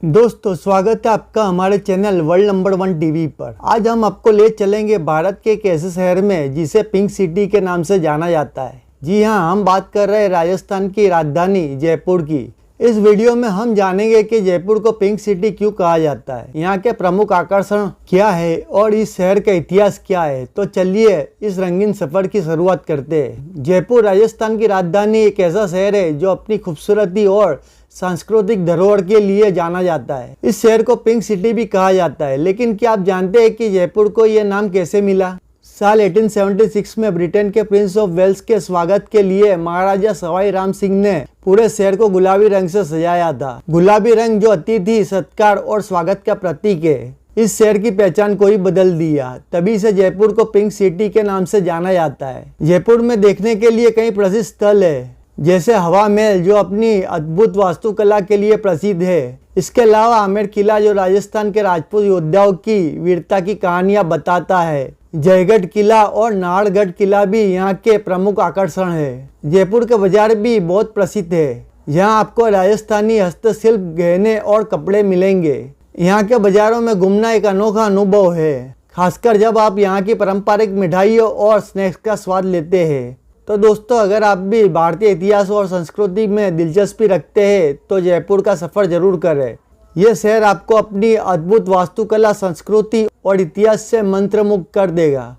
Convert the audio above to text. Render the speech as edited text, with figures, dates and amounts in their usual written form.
दोस्तों स्वागत है आपका हमारे चैनल वर्ल्ड नंबर 1 टीवी पर। आज हम आपको ले चलेंगे भारत के एक ऐसे शहर में जिसे पिंक सिटी के नाम से जाना जाता है। जी हाँ, हम बात कर रहे हैं राजस्थान की राजधानी जयपुर की। इस वीडियो में हम जानेंगे कि जयपुर को पिंक सिटी क्यों कहा जाता है, यहाँ के प्रमुख आकर्षण क्या है और इस शहर का इतिहास क्या है। तो चलिए इस रंगीन सफर की शुरुआत करते हैं। जयपुर राजस्थान की राजधानी एक ऐसा शहर है जो अपनी खूबसूरती और सांस्कृतिक धरोहर के लिए जाना जाता है। इस शहर को पिंक सिटी भी कहा जाता है। लेकिन क्या आप जानते हैं कि जयपुर को यह नाम कैसे मिला? साल 1876 में ब्रिटेन के प्रिंस ऑफ वेल्स के स्वागत के लिए महाराजा सवाई राम सिंह ने पूरे शहर को गुलाबी रंग से सजाया था। गुलाबी रंग जो अतिथि सत्कार और स्वागत का प्रतीक है, इस शहर की पहचान को ही बदल दिया। तभी से जयपुर को पिंक सिटी के नाम से जाना जाता है। जयपुर में देखने के लिए कई प्रसिद्ध स्थल है, जैसे हवा महल जो अपनी अद्भुत वास्तुकला के लिए प्रसिद्ध है। इसके अलावा आमेर किला जो राजस्थान के राजपूत योद्धाओं की वीरता की कहानियां बताता है। जयगढ़ किला और नाहरगढ़ किला भी यहाँ के प्रमुख आकर्षण है। जयपुर के बाजार भी बहुत प्रसिद्ध है। यहाँ आपको राजस्थानी हस्तशिल्प, गहने और कपड़े मिलेंगे। यहाँ के बाजारों में घूमना एक अनोखा अनुभव है, खासकर जब आप यहाँ की पारंपरिक मिठाइयों और स्नैक्स का स्वाद लेते हैं। तो दोस्तों, अगर आप भी भारतीय इतिहास और संस्कृति में दिलचस्पी रखते हैं तो जयपुर का सफ़र जरूर करें। यह शहर आपको अपनी अद्भुत वास्तुकला, संस्कृति और इतिहास से मंत्रमुग्ध कर देगा।